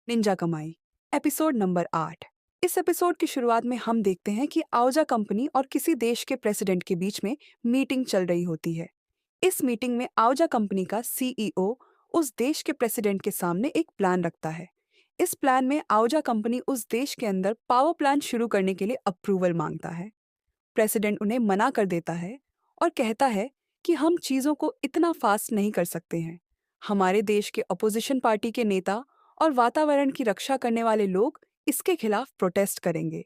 Ninja कमाई। Episode number 8। इस episode की शुरुआत में हम देखते हैं कि आउजा कंपनी और किसी देश के प्रेसिडेंट के बीच में मीटिंग चल रही होती है। इस मीटिंग में आउजा कंपनी का सीईओ उस देश के प्रेसिडेंट के सामने एक प्लान रखता है। इस प्लान में आउजा कंपनी उस देश के अंदर पावर प्लांट शुरू करने के लिए अप्रूवल मांगता है। प्रेसिडेंट उन्हें मना कर देता है और कहता है कि हम चीज़ों को इतना फास्ट नहीं कर सकते हैं। हमारे देश के अपोजिशन पार्टी के नेता और वातावरण की रक्षा करने वाले लोग इसके खिलाफ प्रोटेस्ट करेंगे।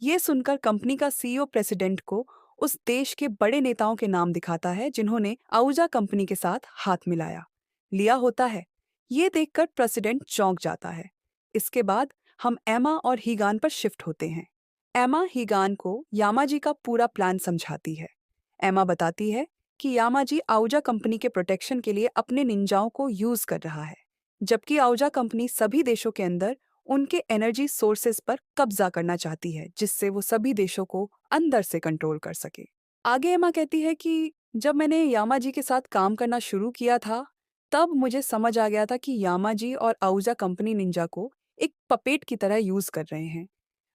ये सुनकर कंपनी का सीईओ प्रेसिडेंट को उस देश के बड़े नेताओं के नाम दिखाता है जिन्होंने आउजा कंपनी के साथ हाथ मिलाया लिया होता है। ये देखकर प्रेसिडेंट चौंक जाता है। इसके बाद हम एमा और हीगान पर शिफ्ट होते हैं। एमा हीगान को यामाजी का पूरा प्लान समझाती है। एमा बताती है कि यामाजी आउजा कंपनी के प्रोटेक्शन के लिए अपने निंजाओं को यूज कर रहा है, जबकि आउजा कंपनी सभी देशों के अंदर उनके एनर्जी सोर्सेस पर कब्जा करना चाहती है, जिससे वो सभी देशों को अंदर से कंट्रोल कर सके। आगे एमा कहती है कि जब मैंने यामाजी के साथ काम करना शुरू किया था, तब मुझे समझ आ गया था कि यामाजी और आउजा कंपनी निंजा को एक पपेट की तरह यूज कर रहे हैं।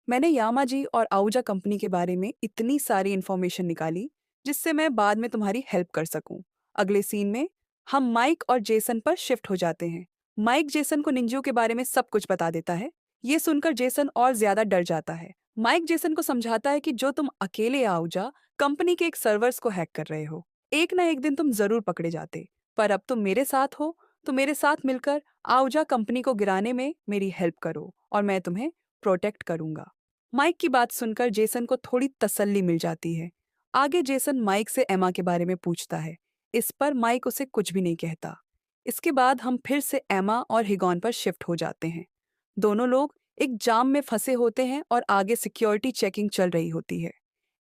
मैंने यामाजी और आउजा कंपनी के बारे में इतनी सारी इन्फॉर्मेशन निकाली जिससे मैं बाद में तुम्हारी हेल्प कर सकूं। अगले सीन में हम माइक और जेसन पर शिफ्ट हो जाते हैं। माइक जेसन को निंजो के बारे में सब कुछ बता देता है। ये सुनकर जेसन और ज्यादा डर जाता है। माइक जेसन को समझाता है कि जो तुम अकेले आउजा कंपनी के एक सर्वर्स को हैक कर रहे हो, एक ना एक दिन तुम जरूर पकड़े जाते। पर अब तुम मेरे साथ हो, तो मेरे साथ मिलकर आउजा कंपनी को गिराने में मेरी हेल्प करो और मैं तुम्हें प्रोटेक्ट करूंगा। माइक की बात सुनकर जेसन को थोड़ी तसल्ली मिल जाती है। आगे जेसन माइक से एमा के बारे में पूछता है। इस पर माइक उसे कुछ भी नहीं कहता। इसके बाद हम फिर से एमा और हिगॉन पर शिफ्ट हो जाते हैं। दोनों लोग एक जाम में फंसे होते हैं और आगे सिक्योरिटी चेकिंग चल रही होती है।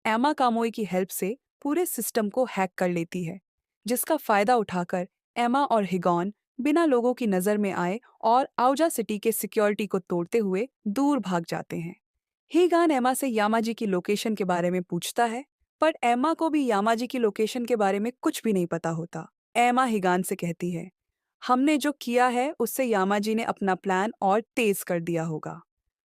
एमा कामोई की हेल्प से पूरे सिस्टम को हैक कर लेती है, जिसका फायदा उठाकर एमा और हिगॉन बिना लोगों की नजर में आए और आउजा सिटी के सिक्योरिटी को तोड़ते हुए दूर भाग जाते हैं। हीगान एमा से यामाजी की लोकेशन के बारे में पूछता है, पर एमा को भी यामाजी की लोकेशन के बारे में कुछ भी नहीं पता होता। एमा हीगान से कहती है, हमने जो किया है उससे यामाजी ने अपना प्लान और तेज कर दिया होगा।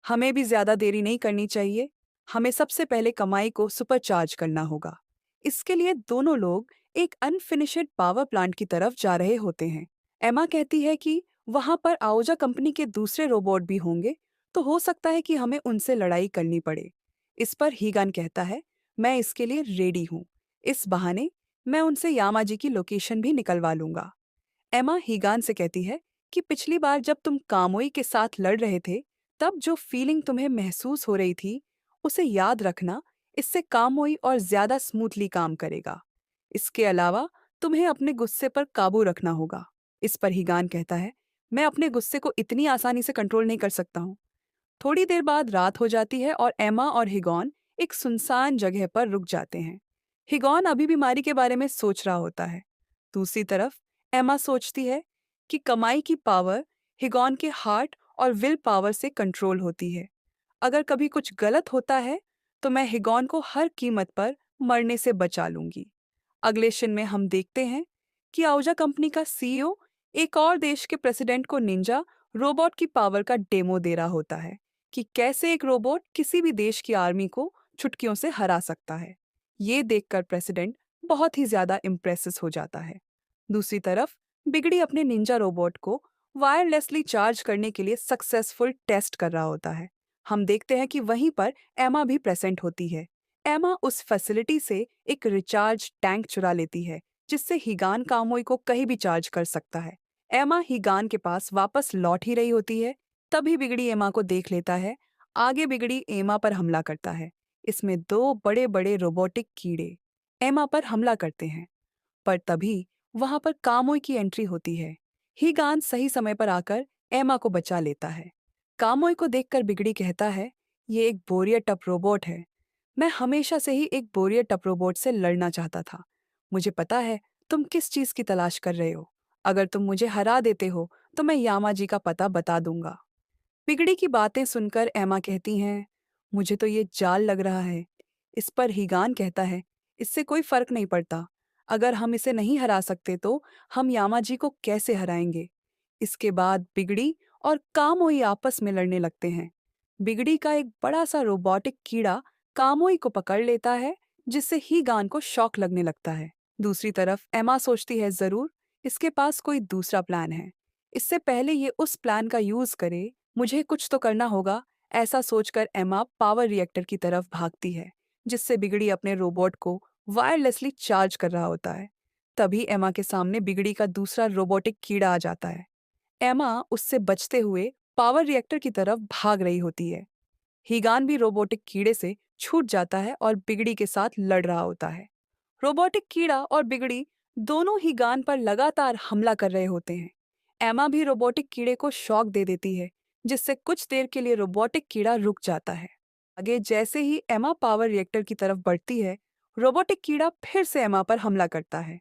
हमें भी ज्यादा देरी नहीं करनी चाहिए। हमें सबसे पहले कमाई को सुपरचार्ज करना होगा। इसके लिए दोनों लोग एक अनफिनिश्ड पावर प्लांट की तरफ जा रहे होते हैं। एमा कहती है कि वहां पर आउजा कंपनी के दूसरे रोबोट भी होंगे, तो हो सकता है कि हमें उनसे लड़ाई करनी पड़े। इस पर हीगान कहता है, मैं इसके लिए रेडी हूँ। इस बहाने मैं उनसे यामाजी की लोकेशन भी निकलवा लूंगा। एमा हीगान से कहती है कि पिछली बार जब तुम कामोई के साथ लड़ रहे थे, तब जो फीलिंग तुम्हें महसूस हो रही थी, उसे याद रखना। इससे कामोई और ज्यादा स्मूथली काम करेगा। इसके अलावा तुम्हें अपने गुस्से पर काबू रखना होगा। इस पर हीगान कहता है, मैं अपने गुस्से को इतनी आसानी से कंट्रोल नहीं कर सकता हूँ। थोड़ी देर बाद रात हो जाती है और एमा और हिगॉन एक सुनसान जगह पर रुक जाते हैं। हिगॉन अभी बीमारी के बारे में सोच रहा होता है। दूसरी तरफ एमा सोचती है कि कमाई की पावर हिगॉन के हार्ट और विल पावर से कंट्रोल होती है। अगर कभी कुछ गलत होता है तो मैं हिगॉन को हर कीमत पर मरने से बचा लूंगी। अगले सीन में हम देखते हैं कि आउजा कंपनी का सीईओ एक और देश के प्रेसिडेंट को निंजा रोबोट की पावर का डेमो दे रहा होता है कि कैसे एक रोबोट किसी भी देश की आर्मी को चुटकियों से हरा सकता है। ये देखकर प्रेसिडेंट बहुत ही ज्यादा इम्प्रेसिस हो जाता है। दूसरी तरफ बिगड़ी अपने निंजा रोबोट को वायरलेसली चार्ज करने के लिए सक्सेसफुल टेस्ट कर रहा होता है। हम देखते हैं कि वहीं पर एमा भी प्रेजेंट होती है। एमा उस फैसिलिटी से एक रिचार्ज टैंक चुरा लेती है, जिससे हीगान कामोई को कहीं भी चार्ज कर सकता है। एमा हीगान के पास वापस लौट ही रही होती है, तभी बिगड़ी एमा को देख लेता है। आगे बिगड़ी एमा पर हमला करता है। इसमें दो बड़े बड़े रोबोटिक कीड़े एमा पर हमला करते हैं, पर तभी वहां पर कामोई की एंट्री होती है। हीगान सही समय पर आकर एमा को बचा लेता है। कामोई को देखकर बिगड़ी कहता है, ये एक बोरिया टप रोबोट है। मैं हमेशा से ही एक बोरिया टप रोबोट से लड़ना चाहता था। मुझे पता है तुम किस चीज की तलाश कर रहे हो। अगर तुम मुझे हरा देते हो तो मैं यामाजी का पता बता दूंगा। बिगड़ी की बातें सुनकर एमा कहती हैं, मुझे तो ये जाल लग रहा है। इस पर हीगान कहता है, इससे कोई फर्क नहीं पड़ता। अगर हम इसे नहीं हरा सकते तो हम यामाजी को कैसे हराएंगे। इसके बाद बिगड़ी और कामोई आपस में लड़ने लगते हैं। बिगड़ी का एक बड़ा सा रोबोटिक कीड़ा कामोई को पकड़ लेता है, जिससे हीगान को शॉक लगने लगता है। दूसरी तरफ एमा सोचती है, जरूर इसके पास कोई दूसरा प्लान है। इससे पहले ये उस प्लान का यूज करे, मुझे कुछ तो करना होगा। ऐसा सोचकर एमा पावर रिएक्टर की तरफ भागती है, जिससे बिगड़ी अपने रोबोट को वायरलेसली चार्ज कर रहा होता है। तभी एमा के सामने बिगड़ी का दूसरा रोबोटिक कीड़ा आ जाता है। एमा उससे बचते हुए पावर रिएक्टर की तरफ भाग रही होती है। हीगान भी रोबोटिक कीड़े से छूट जाता है और बिगड़ी के साथ लड़ रहा होता है। रोबोटिक कीड़ा और बिगड़ी दोनों हीगान पर लगातार हमला कर रहे होते हैं। एमा भी रोबोटिक कीड़े को शॉक दे देती है, जिससे कुछ देर के लिए रोबोटिक कीड़ा रुक जाता है। आगे जैसे ही एमा पावर रिएक्टर की तरफ बढ़ती है, रोबोटिक कीड़ा फिर से एमा पर हमला करता है।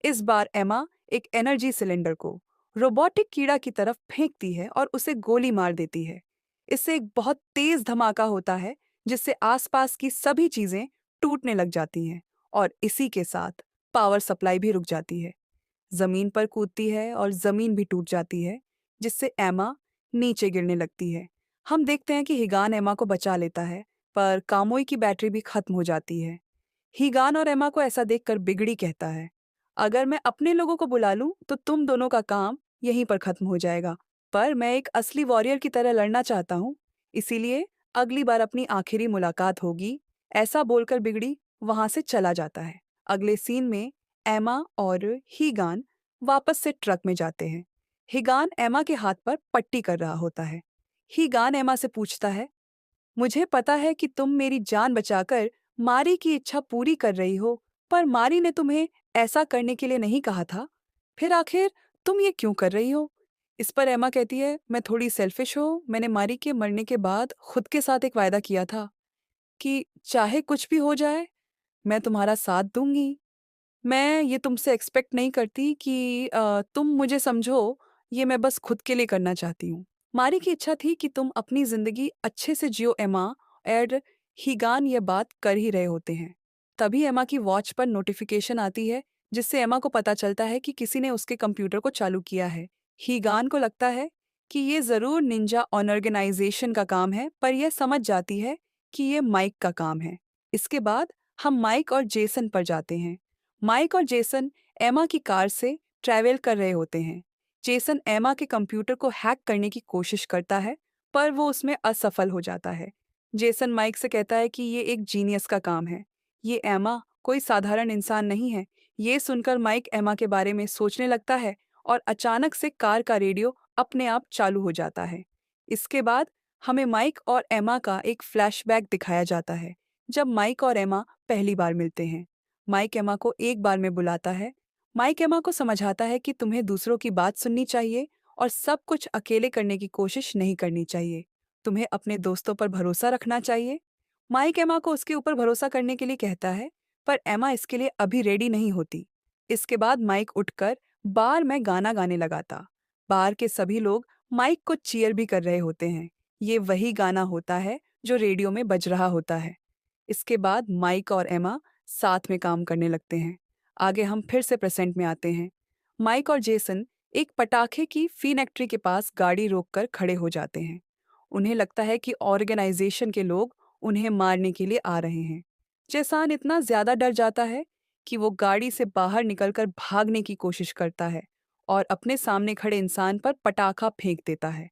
इस बार एमा एक एनर्जी सिलेंडर को रोबोटिक कीड़ा की तरफ फेंकती है और उसे गोली मार देती है। इससे एक बहुत तेज धमाका होता है, जिससे आसपास की सभी चीजें टूटने लग जाती हैं और इसी के साथ पावर सप्लाई भी रुक जाती है। जमीन पर कूदती है और जमीन भी टूट जाती है, जिससे एमा नीचे गिरने लगती है। हम देखते हैं कि हिगान एमा को बचा लेता है, पर कामोई की बैटरी भी खत्म हो जाती है। हीगान और एमा को ऐसा देखकर बिगड़ी कहता है, अगर मैं अपने लोगों को बुला लूं तो तुम दोनों का काम यहीं पर खत्म हो जाएगा। पर मैं एक असली वॉरियर की तरह लड़ना चाहता हूँ, इसीलिए अगली बार अपनी आखिरी मुलाकात होगी। ऐसा बोलकर बिगड़ी वहां से चला जाता है। अगले सीन में एमा और हीगान वापस से ट्रक में जाते हैं। हीगान एमा के हाथ पर पट्टी कर रहा होता है। हीगान एमा से पूछता है, मुझे पता है कि तुम मेरी जान बचाकर मारी की इच्छा पूरी कर रही हो, पर मारी ने तुम्हें ऐसा करने के लिए नहीं कहा था। फिर आखिर तुम ये क्यों कर रही हो? इस पर एमा कहती है, मैं थोड़ी सेल्फिश हूँ। मैंने मारी के मरने के बाद खुद के साथ एक वायदा किया था कि चाहे कुछ भी हो जाए, मैं तुम्हारा साथ दूंगी। मैं ये तुमसे एक्सपेक्ट नहीं करती कि तुम मुझे समझो, ये मैं बस खुद के लिए करना चाहती हूँ। मारी की इच्छा थी कि तुम अपनी ज़िंदगी अच्छे से जियो एमा। और हीगान ये बात कर ही रहे होते हैं। तभी एमा की वॉच पर नोटिफिकेशन आती है, जिससे एमा को पता चलता है कि किसी ने उसके कंप्यूटर को चालू किया है। हीगान को लगता है कि ये ज़रूर निंजा ऑर्गेनाइजेशन का काम है, पर यह समझ जाती है कि ये माइक का काम है। इसके बाद हम माइक और जेसन पर जाते हैं। माइक और जेसन एमा की कार से ट्रैवल कर रहे होते हैं। जेसन एमा के कंप्यूटर को हैक करने की कोशिश करता है, पर वो उसमें असफल हो जाता है। जेसन माइक से कहता है कि ये एक जीनियस का काम है। ये एमा कोई साधारण इंसान नहीं है। ये सुनकर माइक एमा के बारे में सोचने लगता है और अचानक से कार का रेडियो अपने आप चालू हो जाता है। इसके बाद हमें माइक और एमा का एक फ्लैशबैक दिखाया जाता है, जब माइक और एमा पहली बार मिलते हैं। माइक एमा को एक बार में बुलाता है। माइक एमा को समझाता है कि तुम्हें दूसरों की बात सुननी चाहिए और सब कुछ अकेले करने की कोशिश नहीं करनी चाहिए। तुम्हें अपने दोस्तों पर भरोसा रखना चाहिए। माइक एमा को उसके ऊपर भरोसा करने के लिए कहता है, पर एमा इसके लिए अभी रेडी नहीं होती। इसके बाद माइक उठकर बार में गाना गाने लगाता। बार के सभी लोग माइक को चीयर भी कर रहे होते हैं। ये वही गाना होता है जो रेडियो में बज रहा होता है। इसके बाद माइक और एमा साथ में काम करने लगते हैं। आगे हम फिर से प्रेजेंट में आते हैं। माइक और जेसन एक पटाखे की फैक्ट्री के पास गाड़ी रोककर खड़े हो जाते हैं। उन्हें लगता है कि ऑर्गेनाइजेशन के लोग उन्हें मारने के लिए आ रहे हैं। जेसन इतना ज्यादा डर जाता है कि वो गाड़ी से बाहर निकलकर भागने की कोशिश करता है और अपने सामने खड़े इंसान पर पटाखा फेंक देता है।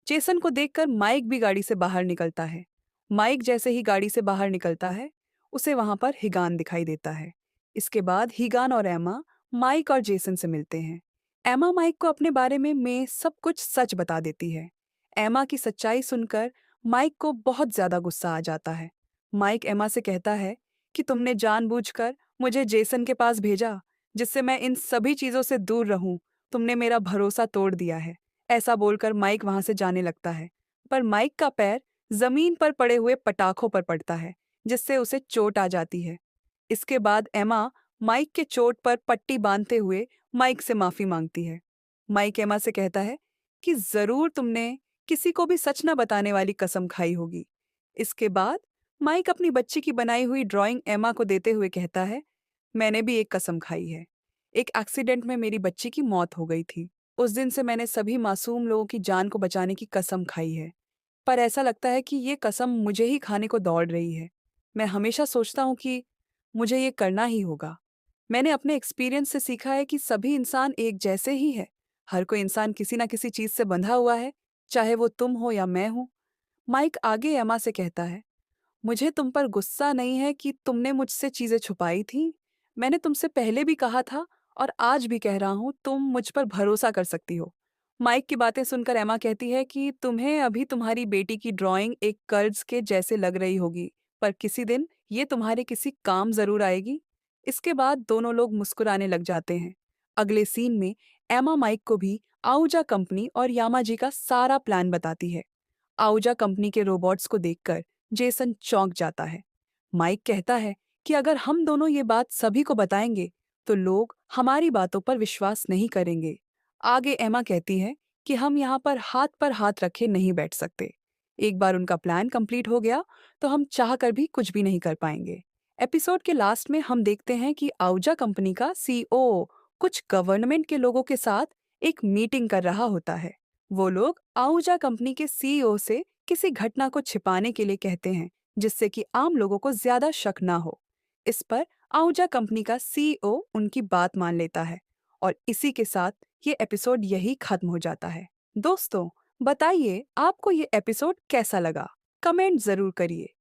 जेसन को देखकर माइक भी गाड़ी से बाहर निकलता है। माइक जैसे ही गाड़ी से बाहर निकलता है, उसे वहां पर हिगान दिखाई देता है। इसके बाद हिगान और एमा माइक और जेसन से मिलते हैं। एमा माइक को अपने बारे में सब कुछ सच बता देती है। एमा की सच्चाई सुनकर माइक को बहुत ज्यादा गुस्सा आ जाता है। माइक एमा से कहता है कि तुमने जानबूझकर मुझे जेसन के पास भेजा, जिससे मैं इन सभी चीजों से दूर रहूं। तुमने मेरा भरोसा तोड़ दिया है। ऐसा बोलकर माइक वहां से जाने लगता है, पर माइक का पैर जमीन पर पड़े हुए पटाखों पर पड़ता है, जिससे उसे चोट आ जाती है। इसके बाद एमा माइक के चोट पर पट्टी बांधते हुए माइक से माफी मांगती है। माइक एमा से कहता है कि जरूर तुमने किसी को भी सच न बताने वाली कसम खाई होगी। इसके बाद माइक अपनी बच्ची की बनाई हुई ड्राइंग एमा को देते हुए कहता है, मैंने भी एक कसम खाई है। एक एक्सीडेंट में मेरी बच्ची की मौत हो गई थी, उस दिन से मैंने सभी मासूम लोगों की जान को बचाने की कसम खाई है। पर ऐसा लगता है कि ये कसम मुझे ही खाने को दौड़ रही है। मैं हमेशा सोचता हूँ कि मुझे ये करना ही होगा। मैंने अपने एक्सपीरियंस से सीखा है कि सभी इंसान एक जैसे ही है। हर कोई इंसान किसी ना किसी चीज से बंधा हुआ है, चाहे वो तुम हो या मैं हूं। माइक आगे एमा से कहता है, मुझे तुम पर गुस्सा नहीं है कि तुमने मुझसे चीजें छुपाई थीं। मैंने तुमसे पहले भी कहा था और आज भी कह रहा हूं, तुम मुझ पर भरोसा कर सकती हो। माइक की बातें सुनकर एमा कहती है कि तुम्हें अभी तुम्हारी बेटी की ड्राइंग एक कर्ज के जैसे लग रही होगी, पर किसी दिन ये तुम्हारे किसी काम जरूर आएगी। इसके बाद दोनों लोग मुस्कुराने लग जाते हैं। अगले सीन में एमा माइक को भी आउजा कंपनी और यामाजी का सारा प्लान बताती है। आउजा कंपनी के रोबोट्स को देखकर जेसन चौंक जाता है। माइक कहता है कि अगर हम दोनों ये बात सभी को बताएंगे तो लोग हमारी बातों पर विश्वास नहीं करेंगे। आगे एमा कहती है कि हम यहाँ पर हाथ रखे नहीं बैठ सकते। एक बार उनका प्लान कंप्लीट हो गया तो हम चाह कर भी कुछ भी नहीं कर पाएंगे। एपिसोड के लास्ट में हम देखते हैं कि आउजा कंपनी का सीईओ कुछ गवर्नमेंट के लोगों के साथ एक मीटिंग कर रहा होता है। वो लोग आहुजा कंपनी के सीईओ से किसी घटना को छिपाने के लिए कहते हैं, जिससे कि आम लोगों को ज्यादा शक ना हो। इस पर आहुजा कंपनी का सीईओ उनकी बात मान लेता है और इसी के साथ ये एपिसोड यही खत्म हो जाता है। दोस्तों, बताइए आपको ये एपिसोड कैसा लगा? कमेंट जरूर करिए।